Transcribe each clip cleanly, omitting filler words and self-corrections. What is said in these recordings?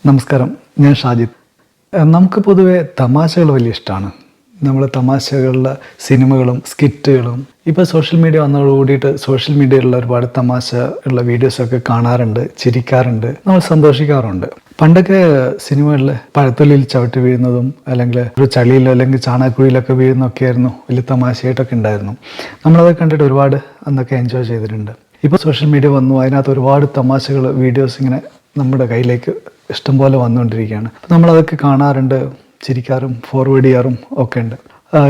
നമസ്കാരം, ഞാൻ ഷാജിദ്. നമുക്ക് പൊതുവെ തമാശകൾ വലിയ ഇഷ്ടമാണ്. നമ്മൾ തമാശകളുടെ സിനിമകളും സ്കിറ്റുകളും ഇപ്പോൾ സോഷ്യൽ മീഡിയ വന്നതോട് കൂടിയിട്ട് സോഷ്യൽ മീഡിയയിലുള്ള ഒരുപാട് തമാശ ഉള്ള വീഡിയോസൊക്കെ കാണാറുണ്ട്, ചിരിക്കാറുണ്ട്, നമ്മൾ സന്തോഷിക്കാറുണ്ട്. പണ്ടൊക്കെ സിനിമകളിൽ പഴത്തൊലിയിൽ ചവിട്ടി വീഴുന്നതും അല്ലെങ്കിൽ ഒരു ചളിയിലോ അല്ലെങ്കിൽ ചാണകക്കുഴിയിലൊക്കെ വീഴുന്നതൊക്കെ ആയിരുന്നു വലിയ തമാശയായിട്ടൊക്കെ ഉണ്ടായിരുന്നു. നമ്മളതൊക്കെ കണ്ടിട്ട് ഒരുപാട് അന്നൊക്കെ എൻജോയ് ചെയ്തിട്ടുണ്ട്. ഇപ്പോൾ സോഷ്യൽ മീഡിയ വന്നു, അതിനകത്ത് ഒരുപാട് തമാശകൾ വീഡിയോസ് ഇങ്ങനെ നമ്മുടെ കയ്യിലേക്ക് ഇഷ്ടംപോലെ വന്നുകൊണ്ടിരിക്കുകയാണ്. അപ്പോൾ നമ്മളതൊക്കെ കാണാറുണ്ട്, ചിരിക്കാറും ഫോർവേഡ് ചെയ്യാറും ഒക്കെ ഉണ്ട്.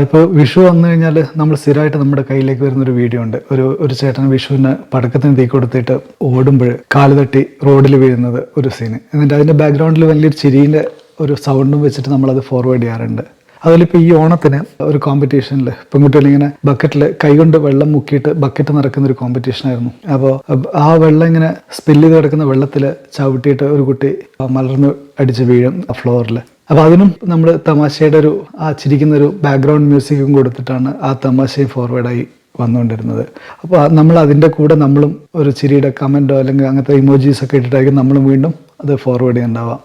ഇപ്പോൾ വിഷു വന്നു കഴിഞ്ഞാൽ നമ്മൾ സ്ഥിരമായിട്ട് നമ്മുടെ കയ്യിലേക്ക് വരുന്നൊരു വീഡിയോ ഉണ്ട്. ഒരു ചേട്ടൻ വിഷുവിന് പടക്കത്തിന് തീ കൊടുത്തിട്ട് ഓടുമ്പോൾ കാല് തട്ടി റോഡിൽ വീഴുന്നത് ഒരു സീന്. എന്നിട്ട് അതിൻ്റെ ബാക്ക്ഗ്രൗണ്ടിൽ വലിയൊരു ചിരീൻ്റെ ഒരു സൗണ്ടും വെച്ചിട്ട് നമ്മളത് ഫോർവേഡ് ചെയ്യാറുണ്ട്. അതിലിപ്പോൾ ഈ ഓണത്തിന് ഒരു കോമ്പറ്റീഷനിൽ പെൺകുട്ടികൾ ഇങ്ങനെ ബക്കറ്റിൽ കൈകൊണ്ട് വെള്ളം മുക്കിയിട്ട് ബക്കറ്റ് നിറക്കുന്ന ഒരു കോമ്പറ്റീഷനായിരുന്നു. അപ്പോൾ ആ വെള്ളം ഇങ്ങനെ സ്പില്ല് ചെയ്ത് കിടക്കുന്ന വെള്ളത്തിൽ ചവിട്ടിയിട്ട് ഒരു കുട്ടി മലർന്ന് അടിച്ച് വീഴും ഫ്ലോറിൽ. അപ്പോൾ അതിനും നമ്മൾ തമാശയുടെ ആ ചിരിക്കുന്നൊരു ബാക്ക്ഗ്രൗണ്ട് മ്യൂസിക്കും കൊടുത്തിട്ടാണ് ആ തമാശയും ഫോർവേഡായി വന്നുകൊണ്ടിരുന്നത്. അപ്പോൾ നമ്മൾ അതിൻ്റെ കൂടെ നമ്മളും ഒരു ചിരിയുടെ കമൻറ്റോ അല്ലെങ്കിൽ അങ്ങനത്തെ ഇമോജീസൊക്കെ ഇട്ടിട്ടായിരിക്കും നമ്മളും വീണ്ടും അത് ഫോർവേഡ് ചെയ്യുന്നുണ്ടാവാം.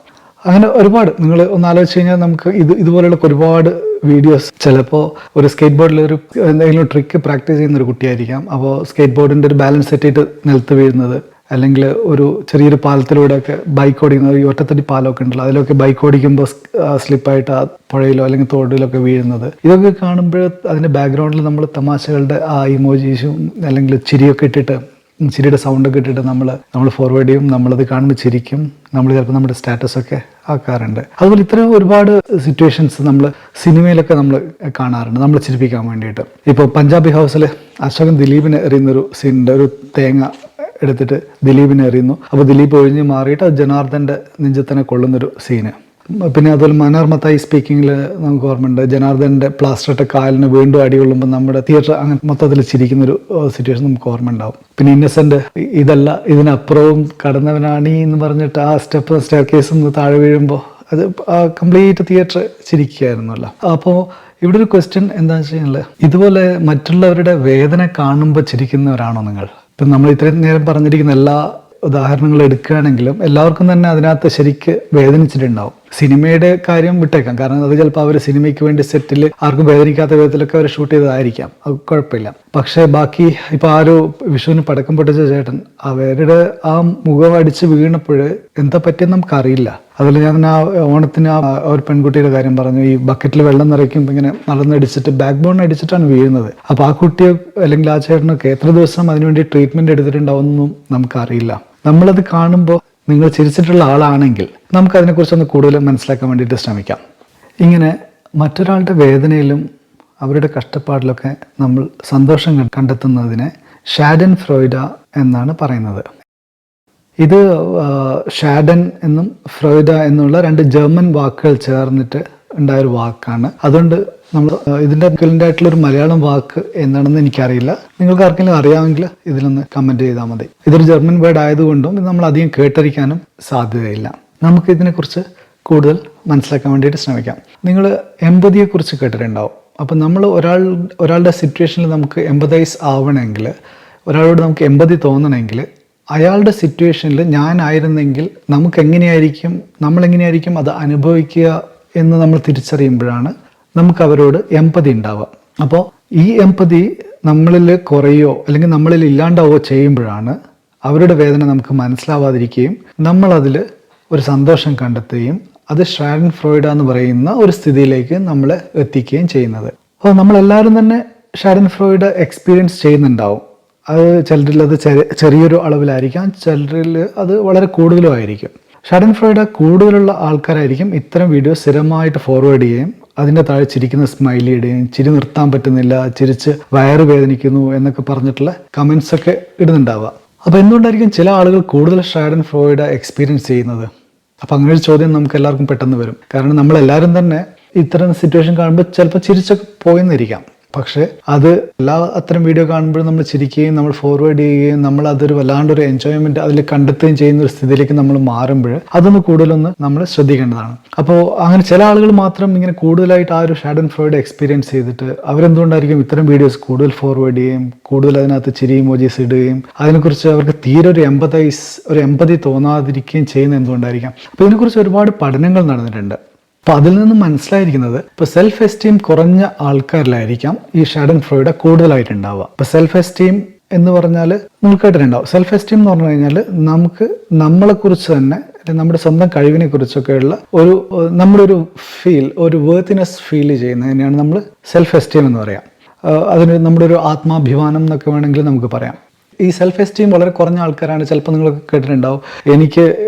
അങ്ങനെ ഒരുപാട് നിങ്ങൾ ഒന്ന് ആലോചിച്ച് കഴിഞ്ഞാൽ നമുക്ക് ഇതുപോലെയുള്ള ഒരുപാട് വീഡിയോസ്. ചിലപ്പോൾ ഒരു സ്കേറ്റ് ബോർഡിൽ എന്തെങ്കിലും ട്രിക്ക് പ്രാക്ടീസ് ചെയ്യുന്ന ഒരു കുട്ടിയായിരിക്കാം. അപ്പോൾ സ്കേറ്റ് ബോർഡിൻ്റെ ഒരു ബാലൻസ് സെറ്റിട്ട് നിലത്ത് വീഴുന്നത്, അല്ലെങ്കിൽ ഒരു ചെറിയൊരു പാലത്തിലൂടെയൊക്കെ ബൈക്ക് ഓടിക്കുന്നത്, ഈ ഒറ്റത്തടി പാലമൊക്കെ ഉണ്ടല്ലോ, അതിലൊക്കെ ബൈക്ക് ഓടിക്കുമ്പോൾ സ്ലിപ്പായിട്ട് ആ പുഴയിലോ അല്ലെങ്കിൽ തോടിലൊക്കെ വീഴുന്നത്. ഇതൊക്കെ കാണുമ്പോൾ അതിൻ്റെ ബാക്ക്ഗ്രൗണ്ടിൽ നമ്മൾ തമാശകളുടെ ആ ഇമോജീസും അല്ലെങ്കിൽ ചിരിയൊക്കെ ഇട്ടിട്ട്, ചിരിയുടെ സൗണ്ടൊക്കെ ഇട്ടിട്ട് നമ്മൾ ഫോർവേഡ് ചെയ്യും. നമ്മളത് കാണുമ്പോൾ ചിരിക്കും. നമ്മൾ ചിലപ്പോൾ നമ്മുടെ സ്റ്റാറ്റസൊക്കെ ആക്കാറുണ്ട്. അതുപോലെ ഇത്തരം ഒരുപാട് സിറ്റുവേഷൻസ് നമ്മൾ സിനിമയിലൊക്കെ നമ്മൾ കാണാറുണ്ട്, നമ്മൾ ചിരിപ്പിക്കാൻ വേണ്ടിയിട്ട്. ഇപ്പോൾ പഞ്ചാബി ഹൗസിൽ അശോകൻ ദിലീപിനെ എറിയുന്നൊരു സീനുണ്ട്. ഒരു തേങ്ങ എടുത്തിട്ട് ദിലീപിനെ എറിയുന്നു. അപ്പോൾ ദിലീപ് ഒഴിഞ്ഞ് മാറിയിട്ട് അത് ജനാർദ്ദൻ്റെ നെഞ്ചത്തിനെ കൊള്ളുന്നൊരു സീന്. പിന്നെ അതുപോലെ മനോർമത്തായി സ്പീക്കിങ്ങിൽ നമുക്ക് ഓർമ്മയുണ്ട്, ജനാർദ്ദൻ്റെ പ്ലാസ്റ്ററിട്ട കാലിന് വീണ്ടും അടി കൊള്ളുമ്പോൾ നമ്മുടെ തിയേറ്റർ അങ്ങനെ മൊത്തത്തിൽ ചിരിക്കുന്നൊരു സിറ്റുവേഷൻ നമുക്ക് ഓർമ്മ ഉണ്ടാവും. പിന്നെ ഇന്നസെൻ്റ് ഇതല്ല ഇതിനപ്പുറവും കടന്നവനാണീ എന്ന് പറഞ്ഞിട്ട് ആ സ്റ്റെയർ കേസിൽ നിന്ന് താഴെ വീഴുമ്പോൾ അത് കംപ്ലീറ്റ് തിയേറ്റർ ചിരിക്കുകയായിരുന്നല്ലോ. അപ്പോൾ ഇവിടെ ഒരു ക്വസ്റ്റ്യൻ എന്താണെന്ന് വെച്ച് കഴിഞ്ഞാൽ, ഇതുപോലെ മറ്റുള്ളവരുടെ വേദന കാണുമ്പോൾ ചിരിക്കുന്നവരാണോ നിങ്ങൾ? ഇപ്പം നമ്മൾ ഇത്രയും നേരം പറഞ്ഞിരിക്കുന്ന എല്ലാ ഉദാഹരണങ്ങൾ എടുക്കുകയാണെങ്കിലും എല്ലാവർക്കും തന്നെ അതിനകത്ത് ശരിക്ക് വേദനിച്ചിട്ടുണ്ടാവും. സിനിമയുടെ കാര്യം വിട്ടേക്കാം, കാരണം അത് ചിലപ്പോൾ അവർ സിനിമയ്ക്ക് വേണ്ടി സെറ്റിൽ ആർക്കും വേദനിക്കാത്ത വിധത്തിലൊക്കെ അവർ ഷൂട്ട് ചെയ്തതായിരിക്കാം, അത് കുഴപ്പമില്ല. പക്ഷേ ബാക്കി ഇപ്പോൾ ആ ഒരു വിഷുവിന് പടക്കം പൊട്ടിച്ച ചേട്ടൻ അവരുടെ ആ മുഖം അടിച്ച് വീണപ്പോൾ എന്താ പറ്റിയെന്ന് നമുക്കറിയില്ല. അതുപോലെ ഞാൻ ആ ഓണത്തിന് ആ ഒരു പെൺകുട്ടിയുടെ കാര്യം പറഞ്ഞു. ഈ ബക്കറ്റിൽ വെള്ളം നിറയ്ക്കുമ്പോൾ ഇങ്ങനെ നടന്നടിച്ചിട്ട് ബാക്ക് ബോൺ അടിച്ചിട്ടാണ് വീഴുന്നത്. അപ്പോൾ ആ കുട്ടിയെ അല്ലെങ്കിൽ ആ ചേട്ടനൊക്കെ എത്ര ദിവസം അതിനുവേണ്ടി ട്രീറ്റ്മെൻറ്റ് എടുത്തിട്ടുണ്ടാവുമെന്നും നമുക്കറിയില്ല. നമ്മളത് കാണുമ്പോൾ നിങ്ങൾ ചിരിച്ചിട്ടുള്ള ആളാണെങ്കിൽ നമുക്കതിനെക്കുറിച്ചൊന്ന് കൂടുതൽ മനസ്സിലാക്കാൻ വേണ്ടിയിട്ട് ശ്രമിക്കാം. ഇങ്ങനെ മറ്റൊരാളുടെ വേദനയിലും അവരുടെ കഷ്ടപ്പാടിലൊക്കെ നമ്മൾ സന്തോഷം കണ്ടെത്തുന്നതിനെ ഷാഡൻ ഫ്രോയിഡ എന്നാണ് പറയുന്നത്. ഇത് ഷാഡൻ എന്നും ഫ്രോയിഡ എന്നുള്ള രണ്ട് ജർമ്മൻ വാക്കുകൾ ചേർന്നിട്ട് ഉണ്ടായൊരു വാക്കാണ്. അതുകൊണ്ട് നമ്മൾ ഇതിൻ്റെ ആയിട്ടുള്ളൊരു മലയാളം വാക്ക് എന്താണെന്ന് എനിക്കറിയില്ല. നിങ്ങൾക്ക് ആർക്കെങ്കിലും അറിയാമെങ്കിൽ ഇതിലൊന്ന് കമൻറ്റ് ചെയ്താൽ മതി. ഇതൊരു ജർമ്മൻ വേർഡ് ആയതുകൊണ്ടും ഇത് നമ്മൾ അധികം കേട്ടിരിക്കാനും സാധ്യതയില്ല. നമുക്ക് ഇതിനെക്കുറിച്ച് കൂടുതൽ മനസ്സിലാക്കാൻ വേണ്ടിയിട്ട് ശ്രമിക്കാം. നിങ്ങൾ എമ്പതിയെക്കുറിച്ച് കേട്ടിട്ടുണ്ടാവും. അപ്പം നമ്മൾ ഒരാളുടെ സിറ്റുവേഷനിൽ നമുക്ക് എമ്പതൈസ് ആവണമെങ്കിൽ, ഒരാളോട് നമുക്ക് എമ്പതി തോന്നണമെങ്കിൽ, അയാളുടെ സിറ്റുവേഷനിൽ ഞാനായിരുന്നെങ്കിൽ നമ്മളെങ്ങനെയായിരിക്കും അത് അനുഭവിക്കുക എന്ന് നമ്മൾ തിരിച്ചറിയുമ്പോഴാണ് നമുക്ക് അവരോട് എമ്പതി ഉണ്ടാവുക. അപ്പോൾ ഈ എമ്പതി നമ്മളിൽ കുറയോ അല്ലെങ്കിൽ നമ്മളിൽ ഇല്ലാണ്ടാവോ ചെയ്യുമ്പോഴാണ് അവരുടെ വേദന നമുക്ക് മനസ്സിലാവാതിരിക്കുകയും നമ്മളതിൽ ഒരു സന്തോഷം കണ്ടെത്തുകയും അത് ഷാഡൻ ഫ്രോയിഡ എന്ന് പറയുന്ന ഒരു സ്ഥിതിയിലേക്ക് നമ്മളെ എത്തിക്കുകയും ചെയ്യുന്നത്. അപ്പോൾ നമ്മളെല്ലാവരും തന്നെ ഷാഡൻ ഫ്രോയിഡ എക്സ്പീരിയൻസ് ചെയ്യുന്നുണ്ടാവും. അത് ചിലരിൽ അത് ചെറിയൊരു അളവിലായിരിക്കാം, ചിലരിൽ അത് വളരെ കൂടുതലും ആയിരിക്കും. ഷാഡൻ ഫ്രോയിഡ കൂടുതലുള്ള ആൾക്കാരായിരിക്കും ഇത്തരം വീഡിയോ സ്ഥിരമായിട്ട് ഫോർവേഡ് ചെയ്യുകയും അതിൻ്റെ താഴെ ചിരിക്കുന്ന സ്മൈലി ഇടുകയും ചിരി നിർത്താൻ പറ്റുന്നില്ല, ചിരിച്ച് വയറ് വേദനിക്കുന്നു എന്നൊക്കെ പറഞ്ഞിട്ടുള്ള കമൻസ് ഒക്കെ ഇടുന്നുണ്ടാവുക. അപ്പോൾ എന്തുകൊണ്ടായിരിക്കും ചില ആളുകൾ കൂടുതൽ ഷാഡൻ ഫ്രോയിഡ എക്സ്പീരിയൻസ് ചെയ്യുന്നത്? അപ്പോൾ അങ്ങനെ ഒരു ചോദ്യം നമുക്ക് എല്ലാവർക്കും പെട്ടെന്ന് വരും. കാരണം നമ്മളെല്ലാവരും തന്നെ ഇത്തരം സിറ്റുവേഷൻ കാണുമ്പോൾ ചിലപ്പോൾ ചിരിച്ചൊക്കെ പോയെന്നിരിക്കാം. പക്ഷേ അത് അത്തരം വീഡിയോ കാണുമ്പോഴും നമ്മൾ ചിരിക്കുകയും നമ്മൾ ഫോർവേഡ് ചെയ്യുകയും നമ്മൾ അതൊരു വല്ലാണ്ടൊരു എൻജോയ്മെന്റ് അതിൽ കണ്ടെത്തുകയും ചെയ്യുന്ന ഒരു സ്ഥിതിയിലേക്ക് നമ്മൾ മാറുമ്പോൾ അതൊന്ന് കൂടുതലൊന്ന് നമ്മൾ ശ്രദ്ധിക്കേണ്ടതാണ്. അപ്പോൾ അങ്ങനെ ചില ആളുകൾ മാത്രം ഇങ്ങനെ കൂടുതലായിട്ട് ആ ഒരു ഷാഡൻഫ്രോയിഡ് എക്സ്പീരിയൻസ് ചെയ്തിട്ട് അവരെന്തുകൊണ്ടായിരിക്കും ഇത്തരം വീഡിയോസ് കൂടുതൽ ഫോർവേഡ് ചെയ്യുകയും കൂടുതൽ അതിനകത്ത് ചിരി ഇമോജീസ് ഇടുകയും അതിനെക്കുറിച്ച് അവർക്ക് തീരെ ഒരു എമ്പതി തോന്നാതിരിക്കുകയും ചെയ്യുന്നത് എന്തുകൊണ്ടായിരിക്കാം? അപ്പോൾ ഇതിനെക്കുറിച്ച് ഒരുപാട് പഠനങ്ങൾ നടന്നിട്ടുണ്ട്. അപ്പോൾ അതിൽ നിന്നും മനസ്സിലായിരിക്കുന്നത് ഇപ്പോൾ സെൽഫ് എസ്റ്റീം കുറഞ്ഞ ആൾക്കാരിലായിരിക്കാം ഈ ഷാഡൻഫ്രോയിഡ് കൂടുതലായിട്ടുണ്ടാവുക. ഇപ്പോൾ സെൽഫ് എസ്റ്റീം എന്ന് പറഞ്ഞാൽ നിങ്ങൾക്ക് കേട്ടിട്ടുണ്ടാവും. സെൽഫ് എസ്റ്റീം എന്ന് പറഞ്ഞു കഴിഞ്ഞാൽ നമുക്ക് നമ്മളെക്കുറിച്ച് തന്നെ നമ്മുടെ സ്വന്തം കഴിവിനെ കുറിച്ചൊക്കെയുള്ള നമ്മുടെ ഒരു വേർത്തിനെസ് ഫീൽ ചെയ്യുന്നതിനെയാണ് നമ്മൾ സെൽഫ് എസ്റ്റീം എന്ന് പറയാം. അതിന് നമ്മുടെ ഒരു ആത്മാഭിമാനം എന്നൊക്കെ വേണമെങ്കിൽ നമുക്ക് പറയാം. ഈ സെൽഫ് എസ്റ്റീം വളരെ കുറഞ്ഞ ആൾക്കാരാണ്. ചിലപ്പോൾ നിങ്ങളൊക്കെ കേട്ടിട്ടുണ്ടാവും, എനിക്ക്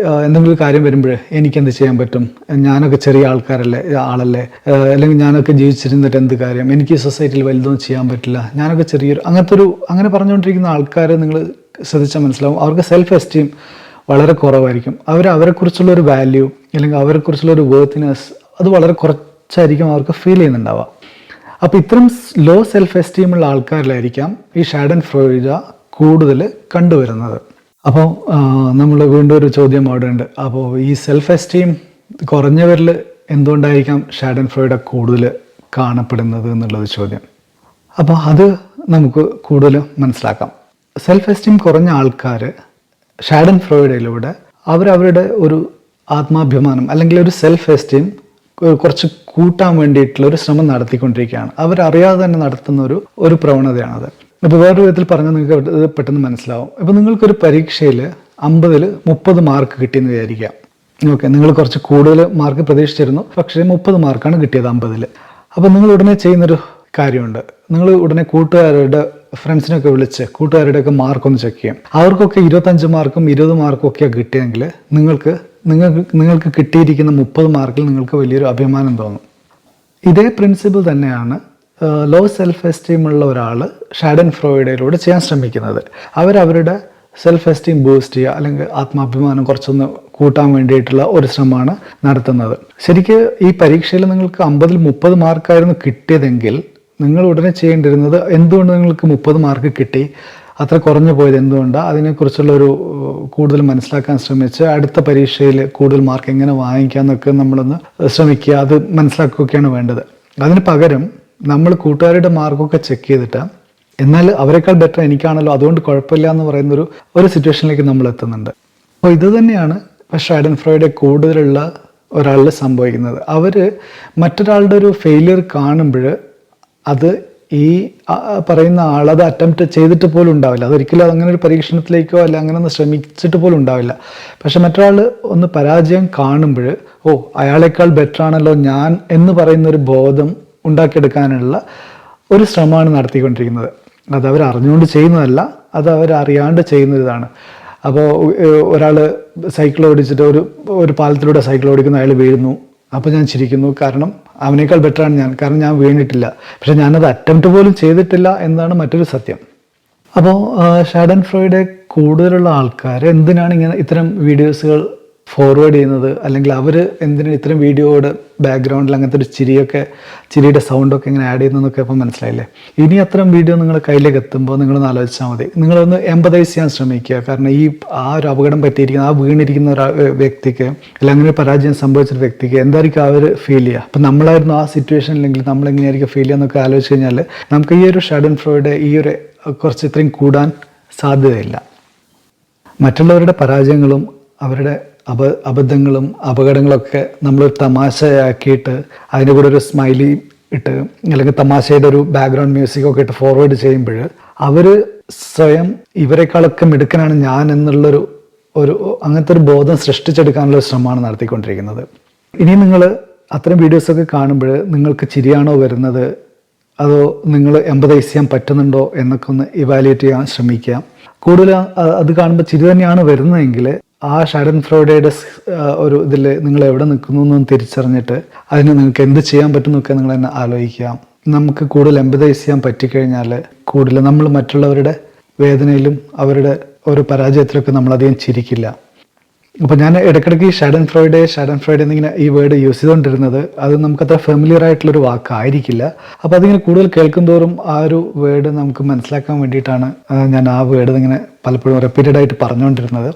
എന്തെങ്കിലും കാര്യം വരുമ്പോൾ എനിക്കെന്ത് ചെയ്യാൻ പറ്റും, ഞാനൊക്കെ ചെറിയ ആളല്ലേ, അല്ലെങ്കിൽ ഞാനൊക്കെ ജീവിച്ചിരുന്നിട്ട് എന്ത് കാര്യം, എനിക്ക് സൊസൈറ്റിയിൽ വലുതൊന്നും ചെയ്യാൻ പറ്റില്ല, ഞാനൊക്കെ അങ്ങനെ പറഞ്ഞുകൊണ്ടിരിക്കുന്ന ആൾക്കാരെ നിങ്ങൾ ശ്രദ്ധിച്ചാൽ മനസ്സിലാവും അവർക്ക് സെൽഫ് എസ്റ്റീം വളരെ കുറവായിരിക്കും. അവരെക്കുറിച്ചുള്ള ഒരു വാല്യൂ അല്ലെങ്കിൽ അവരെക്കുറിച്ചുള്ള ഒരു വേർത്തിനെസ് അത് വളരെ കുറച്ചായിരിക്കും അവർക്ക് ഫീൽ ചെയ്യുന്നുണ്ടാവുക. അപ്പോൾ ഇത്തരം ലോ സെൽഫ് എസ്റ്റീം ഉള്ള ആൾക്കാരിലായിരിക്കാം ഈ ഷാഡൻഫ്രോയിഡ് കൂടുതൽ കണ്ടുവരുന്നത്. അപ്പോൾ നമ്മൾ വീണ്ടും ഒരു ചോദ്യം അവിടെ ഉണ്ട്. അപ്പോൾ ഈ സെൽഫ് എസ്റ്റീം കുറഞ്ഞവരിൽ എന്തുകൊണ്ടായിരിക്കാം ഷാഡൻഫ്രോയിഡ് കൂടുതൽ കാണപ്പെടുന്നത് എന്നുള്ളത് ചോദ്യം. അപ്പോൾ അത് നമുക്ക് കൂടുതൽ മനസ്സിലാക്കാം. സെൽഫ് എസ്റ്റീം കുറഞ്ഞ ആൾക്കാർ ഷാഡൻഫ്രോയിഡിലൂടെ അവരവരുടെ ഒരു ആത്മാഭിമാനം അല്ലെങ്കിൽ ഒരു സെൽഫ് എസ്റ്റീം കുറച്ച് കൂട്ടാൻ വേണ്ടിയിട്ടുള്ള ഒരു ശ്രമം നടത്തിക്കൊണ്ടിരിക്കുകയാണ്. അവരറിയാതെ തന്നെ നടത്തുന്ന ഒരു പ്രവണതയാണത്. ഇപ്പോൾ വേറൊരു വിധത്തിൽ പറഞ്ഞാൽ നിങ്ങൾക്ക് ഇത് പെട്ടെന്ന് മനസ്സിലാവും. ഇപ്പോൾ നിങ്ങൾക്കൊരു പരീക്ഷയിൽ 50-ൽ 30 മാർക്ക് കിട്ടിയെന്ന് വിചാരിക്കാം. ഓക്കെ, നിങ്ങൾ കുറച്ച് കൂടുതൽ മാർക്ക് പ്രതീക്ഷിച്ചിരുന്നു, പക്ഷേ 30 മാർക്കാണ് കിട്ടിയത് 50-ൽ. അപ്പോൾ നിങ്ങൾ ഉടനെ ചെയ്യുന്നൊരു കാര്യമുണ്ട്. നിങ്ങൾ ഉടനെ ഫ്രണ്ട്സിനൊക്കെ വിളിച്ച് കൂട്ടുകാരുടെയൊക്കെ മാർക്കൊന്ന് ചെക്ക് ചെയ്യും. അവർക്കൊക്കെ 25 മാർക്കും 20 മാർക്കും ഒക്കെയാണ് കിട്ടിയെങ്കിൽ നിങ്ങൾക്ക് കിട്ടിയിരിക്കുന്ന 30 മാർക്കിൽ നിങ്ങൾക്ക് വലിയൊരു അഭിമാനം തോന്നും. ഇതേ പ്രിൻസിപ്പിൾ തന്നെയാണ് ലോ സെൽഫ് എസ്റ്റീം ഉള്ള ഒരാൾ ഷാഡൻഫ്രോയിഡിലൂടെ ചെയ്യാൻ ശ്രമിക്കുന്നത്. അവരവരുടെ സെൽഫ് എസ്റ്റീം ബൂസ്റ്റ് ചെയ്യുക അല്ലെങ്കിൽ ആത്മാഭിമാനം കുറച്ചൊന്ന് കൂട്ടാൻ വേണ്ടിയിട്ടുള്ള ഒരു ശ്രമമാണ് നടത്തുന്നത്. ശരിക്ക് ഈ പരീക്ഷയിൽ നിങ്ങൾക്ക് 50-ൽ 30 മാർക്കായിരുന്നു കിട്ടിയതെങ്കിൽ നിങ്ങൾ ഉടനെ ചെയ്യേണ്ടിരുന്നത് എന്തുകൊണ്ട് നിങ്ങൾക്ക് 30 മാർക്ക് കിട്ടി, അത്ര കുറഞ്ഞു പോയത് എന്തുകൊണ്ടാണ്, അതിനെക്കുറിച്ചുള്ള കൂടുതൽ മനസ്സിലാക്കാൻ ശ്രമിച്ച് അടുത്ത പരീക്ഷയിൽ കൂടുതൽ മാർക്ക് എങ്ങനെ വാങ്ങിക്കാമെന്നൊക്കെ നമ്മളൊന്ന് ശ്രമിക്കുക, അത് മനസ്സിലാക്കുകയൊക്കെയാണ് വേണ്ടത്. അതിന് പകരം നമ്മൾ കൂട്ടുകാരുടെ മാർക്കൊക്കെ ചെക്ക് ചെയ്തിട്ട് എന്നാൽ അവരെക്കാൾ ബെറ്റർ എനിക്കാണല്ലോ അതുകൊണ്ട് കുഴപ്പമില്ല എന്ന് പറയുന്ന ഒരു സിറ്റുവേഷനിലേക്ക് നമ്മൾ എത്തുന്നുണ്ട്. അപ്പോൾ ഇത് തന്നെയാണ് ഷാഡൻഫ്രോയിഡ് കൂടുതലുള്ള ഒരാളിൽ സംഭവിക്കുന്നത്. അവർ മറ്റൊരാളുടെ ഒരു ഫെയിലിയർ കാണുമ്പോൾ അത് ഈ പറയുന്ന ആളത് അറ്റംപ്റ്റ് ചെയ്തിട്ട് പോലും ഉണ്ടാവില്ല. അതൊരിക്കലും അങ്ങനെ ഒരു പരീക്ഷണത്തിലേക്കോ അല്ല അങ്ങനെ ഒന്ന് ശ്രമിച്ചിട്ട് പോലും ഉണ്ടാവില്ല. പക്ഷെ മറ്റൊരാൾ ഒന്ന് പരാജയം കാണുമ്പോൾ അയാളെക്കാൾ ബെറ്റർ ആണല്ലോ ഞാൻ എന്ന് പറയുന്ന ഒരു ബോധം ഉണ്ടാക്കിയെടുക്കാനുള്ള ഒരു ശ്രമമാണ് നടത്തിക്കൊണ്ടിരിക്കുന്നത്. അത് അവർ അറിഞ്ഞുകൊണ്ട് ചെയ്യുന്നതല്ല, അത് അവരറിയാണ്ട് ചെയ്യുന്നതാണ്. അപ്പോൾ ഒരാൾ സൈക്കിൾ ഓടിച്ചിട്ട് ഒരു പാലത്തിലൂടെ സൈക്കിൾ ഓടിക്കുന്ന അയാൾ വീഴുന്നു. അപ്പോൾ ഞാൻ ചിരിക്കുന്നു, കാരണം അവനേക്കാൾ ബെറ്ററാണ് ഞാൻ, കാരണം ഞാൻ വീണിട്ടില്ല, പക്ഷെ ഞാനത് അറ്റംപ്റ്റ് പോലും ചെയ്തിട്ടില്ല എന്നതാണ് മറ്റൊരു സത്യം. അപ്പോൾ ഷാഡൻഫ്രോയിഡ് കൂടുതലുള്ള ആൾക്കാർ എന്തിനാണ് ഇത്തരം വീഡിയോസുകൾ ഫോർവേഡ് ചെയ്യുന്നത്, അല്ലെങ്കിൽ അവർ എന്തിനാണ് ഇത്തരം വീഡിയോയുടെ ബാക്ക്ഗ്രൗണ്ടിൽ അങ്ങനത്തെ ഒരു ചിരിയുടെ സൗണ്ടൊക്കെ ഇങ്ങനെ ആഡ് ചെയ്യുന്നതെന്നൊക്കെ ഇപ്പോൾ മനസ്സിലായില്ലേ. ഇനി അത്തരം വീഡിയോ നിങ്ങളുടെ കയ്യിലേക്ക് എത്തുമ്പോൾ നിങ്ങളൊന്ന് ആലോചിച്ചാൽ മതി. നിങ്ങളൊന്ന് എമ്പതൈസ് ചെയ്യാൻ ശ്രമിക്കുക. കാരണം ഒരു അപകടം പറ്റിയിരിക്കുന്ന വീണിരിക്കുന്ന വ്യക്തിക്ക് അല്ലെങ്കിൽ അങ്ങനെ ഒരു പരാജയം സംഭവിച്ചൊരു വ്യക്തിക്ക് എന്തായിരിക്കും അവർ ഫീൽ ചെയ്യുക. അപ്പം നമ്മളായിരുന്നു ആ സിറ്റുവേഷനിലെങ്കിൽ നമ്മളെങ്ങനെയായിരിക്കും ഫീൽ ചെയ്യുക എന്നൊക്കെ ആലോചിച്ച് കഴിഞ്ഞാൽ നമുക്ക് ഈ ഒരു ഷാഡൻഫ്രോയിഡ് കുറച്ച് ഇത്രയും കൂടാൻ സാധ്യതയില്ല. മറ്റുള്ളവരുടെ പരാജയങ്ങളും അവരുടെ അബദ്ധങ്ങളും അപകടങ്ങളൊക്കെ നമ്മളൊരു തമാശയാക്കിയിട്ട് അതിൻ്റെ കൂടെ ഒരു സ്മൈലി ഇട്ട് അല്ലെങ്കിൽ തമാശയുടെ ഒരു ബാക്ക്ഗ്രൗണ്ട് മ്യൂസിക്കൊക്കെ ഇട്ട് ഫോർവേഡ് ചെയ്യുമ്പോൾ അവർ സ്വയം ഇവരെക്കാളൊക്കെ മിടുക്കനാണ് ഞാൻ എന്നുള്ളൊരു അങ്ങനത്തെ ഒരു ബോധം സൃഷ്ടിച്ചെടുക്കാനുള്ള ശ്രമമാണ് നടത്തിക്കൊണ്ടിരിക്കുന്നത്. ഇനി നിങ്ങൾ അത്തരം വീഡിയോസൊക്കെ കാണുമ്പോൾ നിങ്ങൾക്ക് ചിരിയാണോ വരുന്നത്, അതോ നിങ്ങൾ എമ്പതൈസ് ചെയ്യാൻ പറ്റുന്നുണ്ടോ എന്നൊക്കെ ഒന്ന് ഇവാലുവേറ്റ് ചെയ്യാൻ ശ്രമിക്കുക. കൂടുതൽ അത് കാണുമ്പോൾ ചിരി തന്നെയാണ് വരുന്നതെങ്കിൽ ആ ഷാഡൻഫ്രോയിഡിയുടെ ഇതിൽ നിങ്ങൾ എവിടെ നിൽക്കുന്നു എന്ന് തിരിച്ചറിഞ്ഞിട്ട് അതിന് നിങ്ങൾക്ക് എന്ത് ചെയ്യാൻ പറ്റുന്നൊക്കെ നിങ്ങൾ തന്നെ ആലോചിക്കുക. നമുക്ക് കൂടുതൽ എമ്പതൈസ് ചെയ്യാൻ പറ്റിക്കഴിഞ്ഞാൽ കൂടുതൽ നമ്മൾ മറ്റുള്ളവരുടെ വേദനയിലും അവരുടെ ഒരു പരാജയത്തിലൊക്കെ നമ്മളധികം ചിരിക്കില്ല. അപ്പോൾ ഞാൻ ഇടയ്ക്കിടയ്ക്ക് ഷാഡൻ ഫ്രോയിഡ് എന്നിങ്ങനെ ഈ വേർഡ് യൂസ് ചെയ്തുകൊണ്ടിരുന്നത് അത് നമുക്കത്ര ഫെമിലിയർ ആയിട്ടുള്ളൊരു വാക്കായിരിക്കില്ല. അപ്പോൾ അതിങ്ങനെ കൂടുതൽ കേൾക്കുന്തോറും ആ ഒരു വേർഡ് നമുക്ക് മനസ്സിലാക്കാൻ വേണ്ടിയിട്ടാണ് ഞാൻ ആ വേർഡ് ഇങ്ങനെ പലപ്പോഴും റിപ്പീറ്റഡ് ആയിട്ട് പറഞ്ഞുകൊണ്ടിരുന്നത്.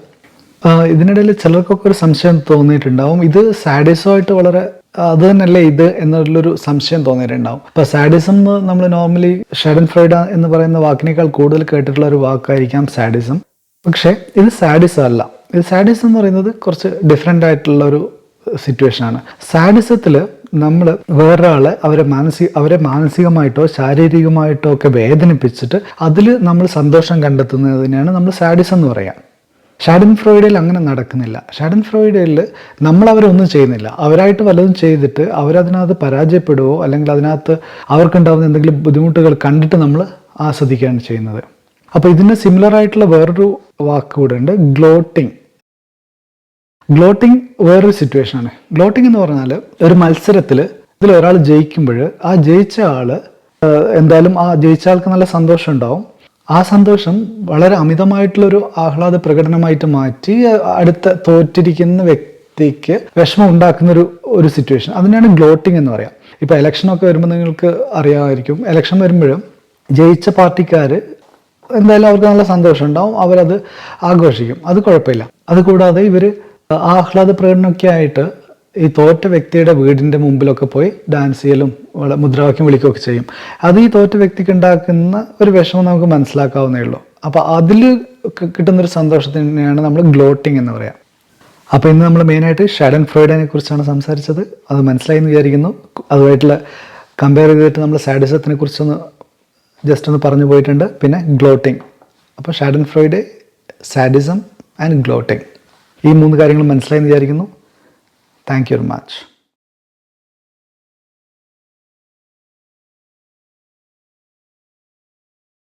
ഇതിനിടയിൽ ചിലർക്കൊക്കെ ഒരു സംശയം തോന്നിയിട്ടുണ്ടാവും, ഇത് സാഡിസമായിട്ട് വളരെ അത് തന്നെയല്ലേ ഇത് എന്നുള്ളൊരു സംശയം തോന്നിയിട്ടുണ്ടാവും. അപ്പോൾ സാഡിസം എന്ന് നമ്മൾ നോർമലി ഷാഡൻ ഫ്രോയിഡ് എന്ന് പറയുന്ന വാക്കിനേക്കാൾ കൂടുതൽ കേട്ടിട്ടുള്ള ഒരു വാക്കായിരിക്കാം സാഡിസം. പക്ഷേ ഇത് സാഡിസം അല്ല. ഇത് സാഡിസം എന്ന് പറയുന്നത് കുറച്ച് ഡിഫറെൻ്റ് ആയിട്ടുള്ള ഒരു സിറ്റുവേഷനാണ്. സാഡിസത്തിൽ നമ്മൾ വേറൊരാളെ അവരെ മാനസികമായിട്ടോ ശാരീരികമായിട്ടോ ഒക്കെ വേദനിപ്പിച്ചിട്ട് അതിൽ നമ്മൾ സന്തോഷം കണ്ടെത്തുന്നതിനെയാണ് നമ്മൾ സാഡിസം എന്ന് പറയുക. ഷാഡൻ ഫ്രോയിഡിൽ അങ്ങനെ നടക്കുന്നില്ല. ഷാഡൻ ഫ്രോയിഡിൽ നമ്മൾ അവരൊന്നും ചെയ്യുന്നില്ല, അവരായിട്ട് വല്ലതും ചെയ്തിട്ട് അവരതിനകത്ത് പരാജയപ്പെടുവോ അല്ലെങ്കിൽ അതിനകത്ത് അവർക്കുണ്ടാകുന്ന എന്തെങ്കിലും ബുദ്ധിമുട്ടുകൾ കണ്ടിട്ട് നമ്മൾ ആസ്വദിക്കുകയാണ് ചെയ്യുന്നത്. അപ്പോൾ ഇതിന് സിമിലർ ആയിട്ടുള്ള വേറൊരു വാക്ക് കൂടെ ഉണ്ട്, ഗ്ലോട്ടിങ്. ഗ്ലോട്ടിങ് വേറൊരു സിറ്റുവേഷനാണ്. ഗ്ലോട്ടിങ് എന്ന് പറഞ്ഞാൽ ഒരു മത്സരത്തിൽ ഇതിൽ ഒരാൾ ജയിക്കുമ്പോൾ ആ ജയിച്ച ആൾ എന്തായാലും ആ ജയിച്ച ആൾക്ക് നല്ല സന്തോഷം ഉണ്ടാവും. ആ സന്തോഷം വളരെ അമിതമായിട്ടുള്ളൊരു ആഹ്ലാദ പ്രകടനമായിട്ട് മാറ്റി അടുത്ത തോറ്റിരിക്കുന്ന വ്യക്തിക്ക് വിഷമം ഉണ്ടാക്കുന്ന ഒരു സിറ്റുവേഷൻ, അതിനാണ് ഗ്ലോട്ടിങ് എന്ന് പറയാം. ഇപ്പോൾ ഇലക്ഷനൊക്കെ വരുമ്പോൾ നിങ്ങൾക്ക് അറിയാമായിരിക്കും, ഇലക്ഷൻ വരുമ്പോഴും ജയിച്ച പാർട്ടിക്കാർ എന്തായാലും അവർക്ക് നല്ല സന്തോഷം ഉണ്ടാവും, അവരത് ആഘോഷിക്കും, അത് കുഴപ്പമില്ല. അതുകൂടാതെ ഇവർ ആഹ്ലാദ പ്രകടനമൊക്കെ ആയിട്ട് ഈ തോറ്റ വ്യക്തിയുടെ വീടിൻ്റെ മുമ്പിലൊക്കെ പോയി ഡാൻസ് ചെയ്യലും മുദ്രാവാക്യം വിളിക്കുകയൊക്കെ ചെയ്യും. അത് ഈ തോറ്റ വ്യക്തിക്ക് ഉണ്ടാക്കുന്ന ഒരു വിഷമം നമുക്ക് മനസ്സിലാക്കാവുന്നേ ഉള്ളൂ. അപ്പോൾ അതിൽ കിട്ടുന്നൊരു സന്തോഷത്തിനെയാണ് നമ്മൾ ഗ്ലോട്ടിങ് എന്ന് പറയാം. അപ്പോൾ ഇന്ന് നമ്മൾ മെയിനായിട്ട് ഷാഡൻ ഫ്രോയിഡിനെ കുറിച്ചാണ് സംസാരിച്ചത്. അത് മനസ്സിലായി എന്ന് വിചാരിക്കുന്നു. അതുമായിട്ടുള്ള കമ്പയർ ചെയ്തിട്ട് നമ്മൾ സാഡിസത്തിനെ കുറിച്ചൊന്ന് ജസ്റ്റ് ഒന്ന് പറഞ്ഞു പോയിട്ടുണ്ട്. പിന്നെ ഗ്ലോട്ടിങ്. അപ്പോൾ ഷാഡൻ ഫ്രോയിഡ്, സാഡിസം ആൻഡ് ഗ്ലോട്ടിങ്, ഈ 3 കാര്യങ്ങൾ മനസ്സിലായി എന്ന് വിചാരിക്കുന്നു. Thank you very much.